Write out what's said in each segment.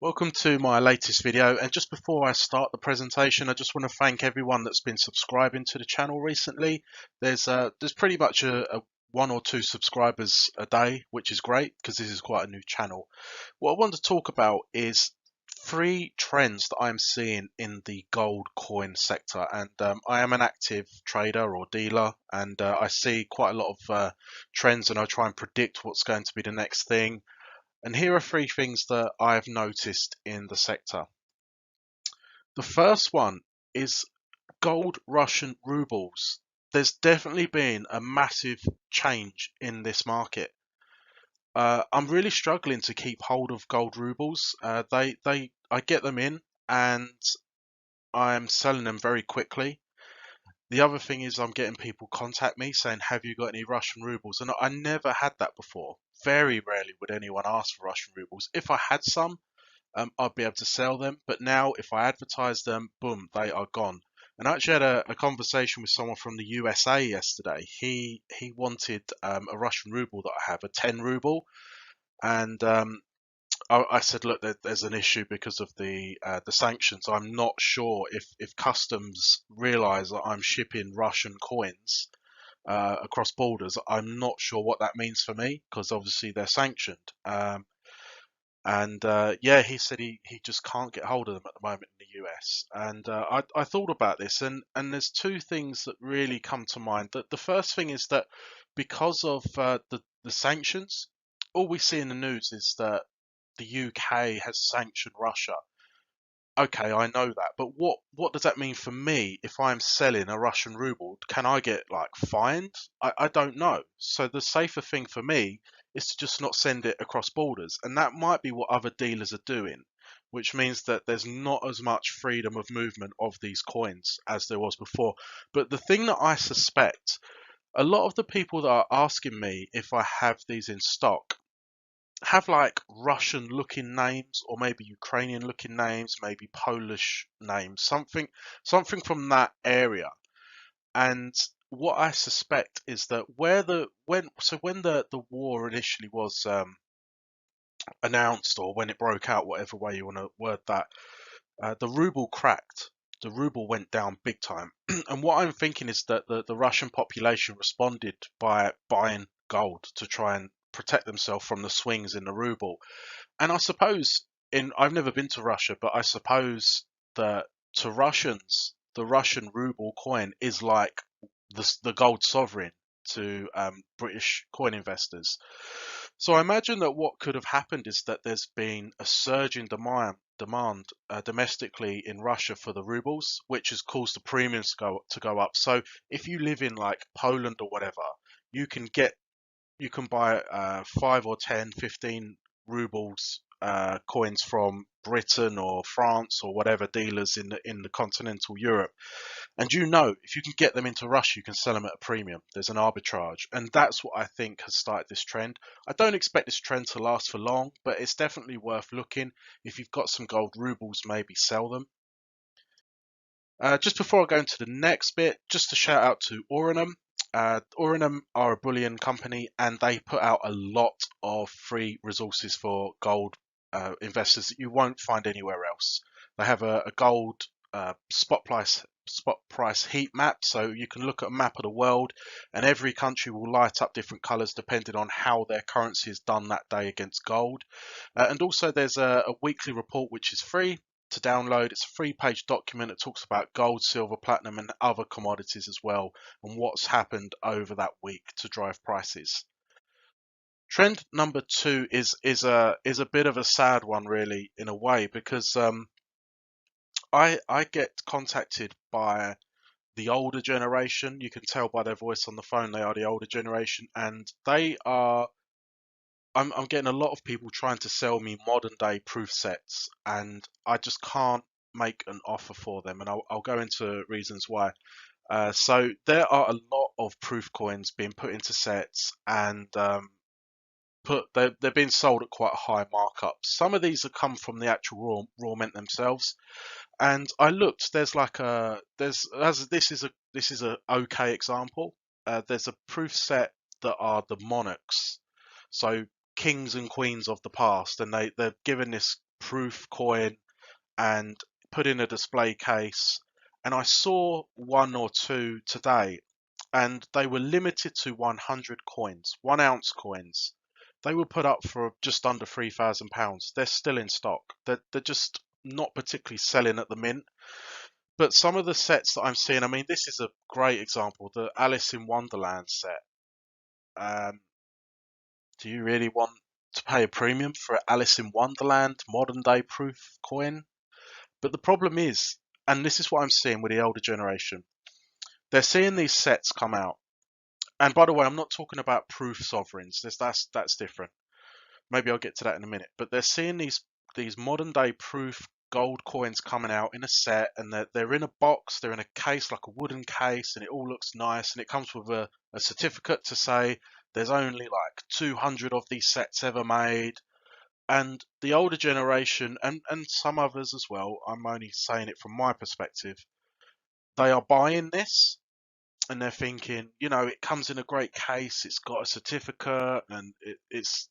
Welcome to my latest video, and just before I start the presentation, I just want to thank everyone that's been subscribing to the channel recently. There's pretty much a one or two subscribers a day, which is great because this is quite a new channel. What I want to talk about is three trends that I'm seeing in the gold coin sector, and I am an active trader or dealer, and I see quite a lot of trends, and I try and predict what's going to be the next thing. And here are three things that I've noticed in the sector. The first one is gold Russian rubles. There's definitely been a massive change in this market. I'm really struggling to keep hold of gold rubles. I get them in and I'm selling them very quickly. The other thing is I'm getting people contact me saying, have you got any Russian rubles? And I never had that before. Very rarely would anyone ask for Russian rubles. If I had some, I'd be able to sell them. But now, if I advertise them, boom, they are gone. And I actually had a conversation with someone from the USA yesterday. He wanted a Russian ruble that I have, a 10 ruble, and I said, look, there's an issue because of the sanctions. I'm not sure if customs realise that I'm shipping Russian coins across borders. I'm not sure what that means for me because obviously they're sanctioned. And yeah, he said he just can't get hold of them at the moment in the US. And I thought about this, and there's two things that really come to mind. The first thing is that because of the sanctions, all we see in the news is that the UK has sanctioned Russia. Okay, I know that, but what does that mean for me if I'm selling a Russian ruble? Can I get like fined? I don't know. So the safer thing for me is to just not send it across borders, and that might be what other dealers are doing, which means that there's not as much freedom of movement of these coins as there was before. But the thing that I suspect, a lot of the people that are asking me if I have these in stock have like Russian looking names or maybe Ukrainian looking names, maybe Polish names, something from that area. And what I suspect is that when the war initially was announced, or when it broke out, whatever way you want to word that, the ruble cracked. The ruble went down big time. And what I'm thinking is that the Russian population responded by buying gold to try and protect themselves from the swings in the ruble. And I suppose I've never been to Russia, but I suppose that to Russians, the Russian ruble coin is like the gold sovereign to British coin investors. So I imagine that what could have happened is that there's been a surge in demand domestically in Russia for the rubles, which has caused the premiums to go up. So if you live in like Poland or whatever, you can get you can buy 5 or 10, 15 rubles coins from Britain or France or whatever dealers in the continental Europe. And if you can get them into Russia, you can sell them at a premium. There's an arbitrage. And that's what I think has started this trend. I don't expect this trend to last for long, but it's definitely worth looking. If you've got some gold rubles, maybe sell them. Just before I go into the next bit, just a shout out to Orionum. Orionum are a bullion company and they put out a lot of free resources for gold investors that you won't find anywhere else. They have a gold spot price heat map, so you can look at a map of the world and every country will light up different colors depending on how their currency is done that day against gold. And also there's a weekly report which is free to download. It's a 3-page document. It talks about gold, silver, platinum, and other commodities as well, and what's happened over that week to drive prices. Trend number two is a bit of a sad one, really, in a way, because I get contacted by the older generation. You can tell by their voice on the phone they are the older generation, and they are. I'm getting a lot of people trying to sell me modern day proof sets, and I just can't make an offer for them, and I'll go into reasons why. So there are a lot of proof coins being put into sets, and they're being sold at quite a high markup. Some of these have come from the actual raw mint themselves, and I looked. There's like a there's as this is a okay example. There's a proof set that are the monarchs, so kings and queens of the past, and they're given this proof coin and put in a display case. And I saw one or two today, and they were limited to 100 coins, 1 ounce coins. They were put up for just under £3,000. They're still in stock. They're just not particularly selling at the mint. But some of the sets that I'm seeing, I mean, this is a great example, the Alice in Wonderland set. Do you really want to pay a premium for Alice in Wonderland modern day proof coin? But the problem is, and this is what I'm seeing with the older generation, they're seeing these sets come out. And by the way, I'm not talking about proof sovereigns. That's different. Maybe I'll get to that in a minute. But they're seeing these modern day proof gold coins coming out in a set, and they're in a box, they're in a case, like a wooden case, and it all looks nice, and it comes with a certificate to say there's only like 200 of these sets ever made. And the older generation, and some others as well, I'm only saying it from my perspective, they are buying this and they're thinking, it comes in a great case, it's got a certificate, and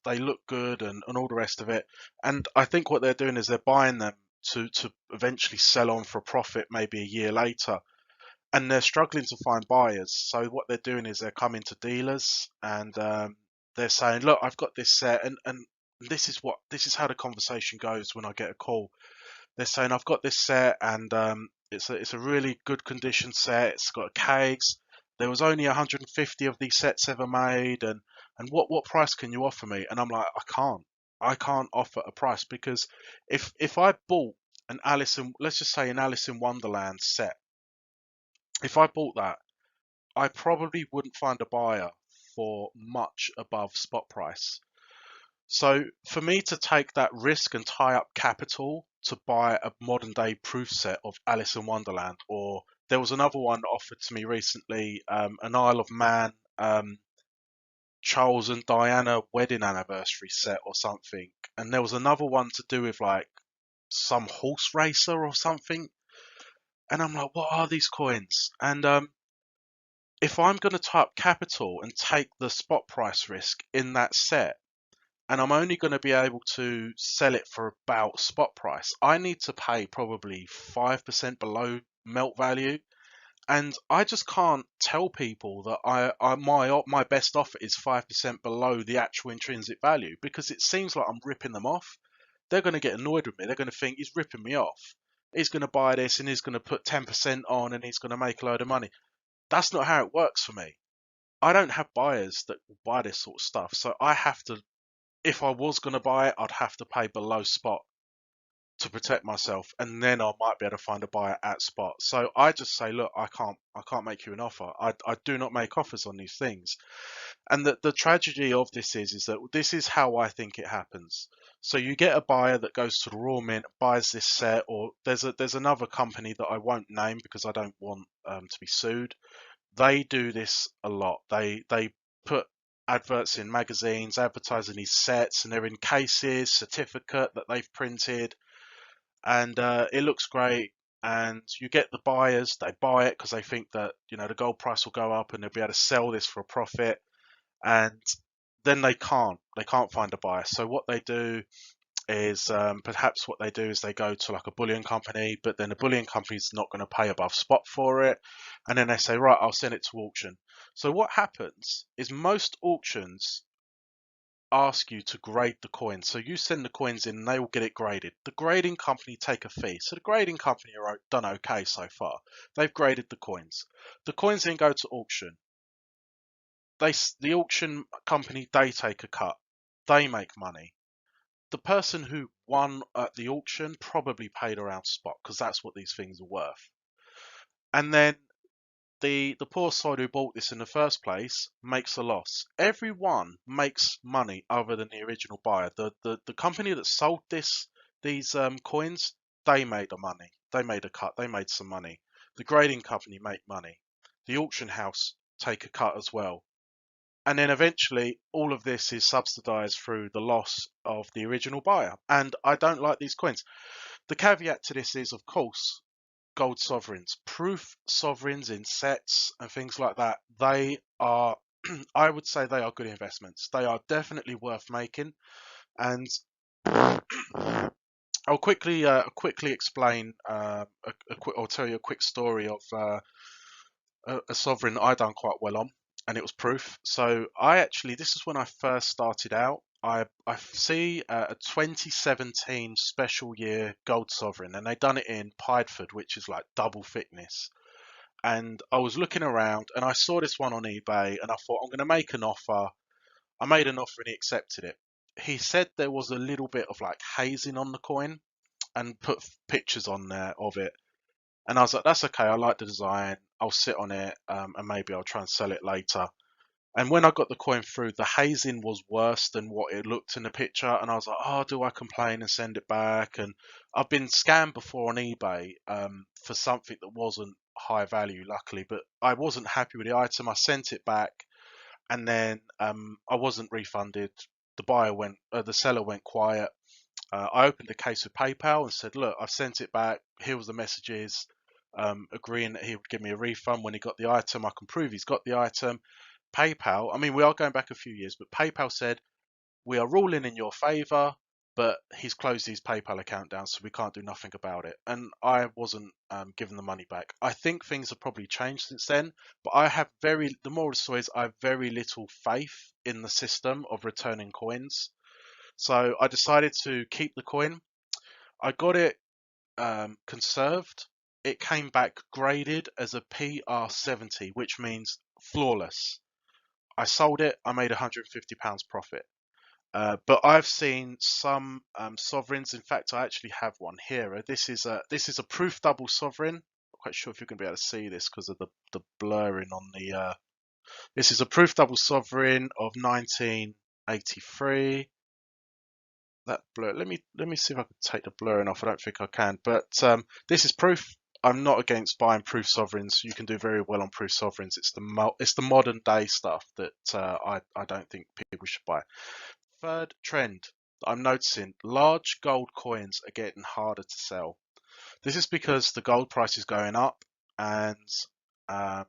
they look good, and all the rest of it. And I think what they're doing is they're buying them to eventually sell on for a profit maybe a year later, and they're struggling to find buyers. So what they're doing is they're coming to dealers, and they're saying, look, I've got this set, and this is how the conversation goes when I get a call. They're saying, I've got this set, and it's a really good condition set. It's got a case. There was only 150 of these sets ever made, and what price can you offer me? And I'm like, I can't offer a price, because if I bought let's just say an Alice in Wonderland set, if I bought that, I probably wouldn't find a buyer for much above spot price. So for me to take that risk and tie up capital to buy a modern day proof set of Alice in Wonderland, or there was another one offered to me recently, an Isle of Man Charles and Diana wedding anniversary set or something, and there was another one to do with like some horse racer or something, and I'm like, what are these coins? And if I'm going to tie up capital and take the spot price risk in that set, and I'm only going to be able to sell it for about spot price, I need to pay probably 5% below melt value. And I just can't tell people that my best offer is 5% below the actual intrinsic value, because it seems like I'm ripping them off. They're going to get annoyed with me. They're going to think he's ripping me off. He's going to buy this and he's going to put 10% on and he's going to make a load of money. That's not how it works for me. I don't have buyers that will buy this sort of stuff. So I have to, if I was going to buy it, I'd have to pay below spot to protect myself, and then I might be able to find a buyer at spot. So I just say, look, I can't make you an offer. I do not make offers on these things. And the tragedy of this is that this is how I think it happens. So you get a buyer that goes to the raw mint, buys this set, or there's another company that I won't name because I don't want to be sued. They do this a lot. They put adverts in magazines advertising these sets, and they're in cases, certificate that they've printed, and it looks great. And you get the buyers, they buy it because they think that the gold price will go up and they'll be able to sell this for a profit. And then they can't find a buyer. So what they do is perhaps what they do is they go to like a bullion company, but then the bullion company's not going to pay above spot for it, and then they say, right, I'll send it to auction. So what happens is most auctions ask you to grade the coins. So you send the coins in and they will get it graded. The grading company take a fee. So the grading company are done okay so far. They've graded the coins. The coins then go to auction. The auction company, they take a cut. They make money. The person who won at the auction probably paid around spot, because that's what these things are worth. And then the poor sod who bought this in the first place makes a loss. Everyone makes money other than the original buyer. The company that sold these coins, they made the money. They made a cut. They made some money. The grading company make money. The auction house take a cut as well. And then eventually all of this is subsidized through the loss of the original buyer. And I don't like these coins. The caveat to this is, of course, gold sovereigns, proof sovereigns in sets and things like that. They are, I would say they are good investments. They are definitely worth making. And I I'll quickly explain. I'll tell you a quick story of a sovereign that I done quite well on, and it was proof. So this is when I first started out. I see a 2017 special year gold sovereign, and they done it in Pideford, which is like double thickness. And I was looking around, and I saw this one on eBay, and I thought I'm going to make an offer. I made an offer, and he accepted it. He said there was a little bit of like hazing on the coin, and put pictures on there of it. And I was like, that's okay. I like the design. I'll sit on it, and maybe I'll try and sell it later. And when I got the coin through, the hazing was worse than what it looked in the picture. And I was like, oh, do I complain and send it back? And I've been scammed before on eBay for something that wasn't high value, luckily. But I wasn't happy with the item. I sent it back, and then I wasn't refunded. The seller went quiet. I opened a case with PayPal and said, look, I've sent it back. Here was the messages, agreeing that he would give me a refund when he got the item. I can prove he's got the item. PayPal, I mean, we are going back a few years, but PayPal said, we are ruling in your favor, but he's closed his PayPal account down, so we can't do nothing about it. And I wasn't given the money back. I think things have probably changed since then, but the moral of the story is I have very little faith in the system of returning coins. So I decided to keep the coin. I got it conserved. It came back graded as a PR70, which means flawless. I sold it. I made £150 profit. But I've seen some sovereigns. In fact, I actually have one here. This is a proof double sovereign. I'm quite sure if you're going to be able to see this because of the blurring on the. This is a proof double sovereign of 1983. That blur. Let me see if I can take the blurring off. I don't think I can, but this is proof. I'm not against buying proof sovereigns. You can do very well on proof sovereigns. It's the modern day stuff that I don't think people should buy. Third trend that I'm noticing: large gold coins are getting harder to sell. This is because the gold price is going up, and um,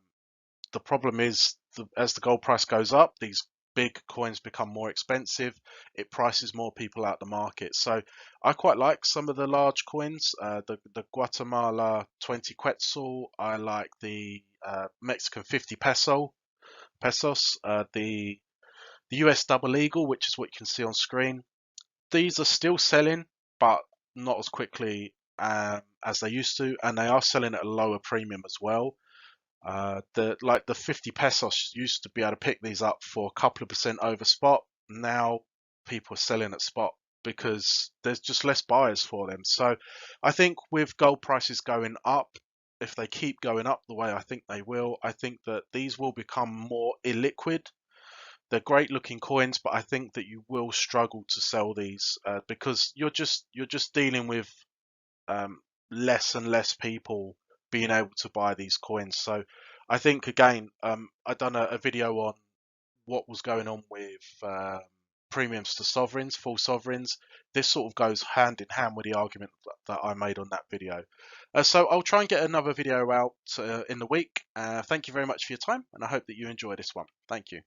the problem is as the gold price goes up, these big coins become more expensive. It prices more people out the market. So I quite like some of the large coins. The Guatemala 20 Quetzal. I like the Mexican 50 pesos. The US Double Eagle, which is what you can see on screen. These are still selling, but not as quickly as they used to, and they are selling at a lower premium as well. The 50 pesos used to be able to pick these up for a couple of percent over spot. Now people are selling at spot because there's just less buyers for them. So I think with gold prices going up, if they keep going up the way I think they will, I think that these will become more illiquid. They're great looking coins, but I think that you will struggle to sell these because you're just dealing with um, less and less people being able to buy these coins. So I think again, I done a video on what was going on with premiums to sovereigns, full sovereigns. This sort of goes hand in hand with the argument that I made on that video. So I'll try and get another video out in the week. Thank you very much for your time, and I hope that you enjoy this one. Thank you.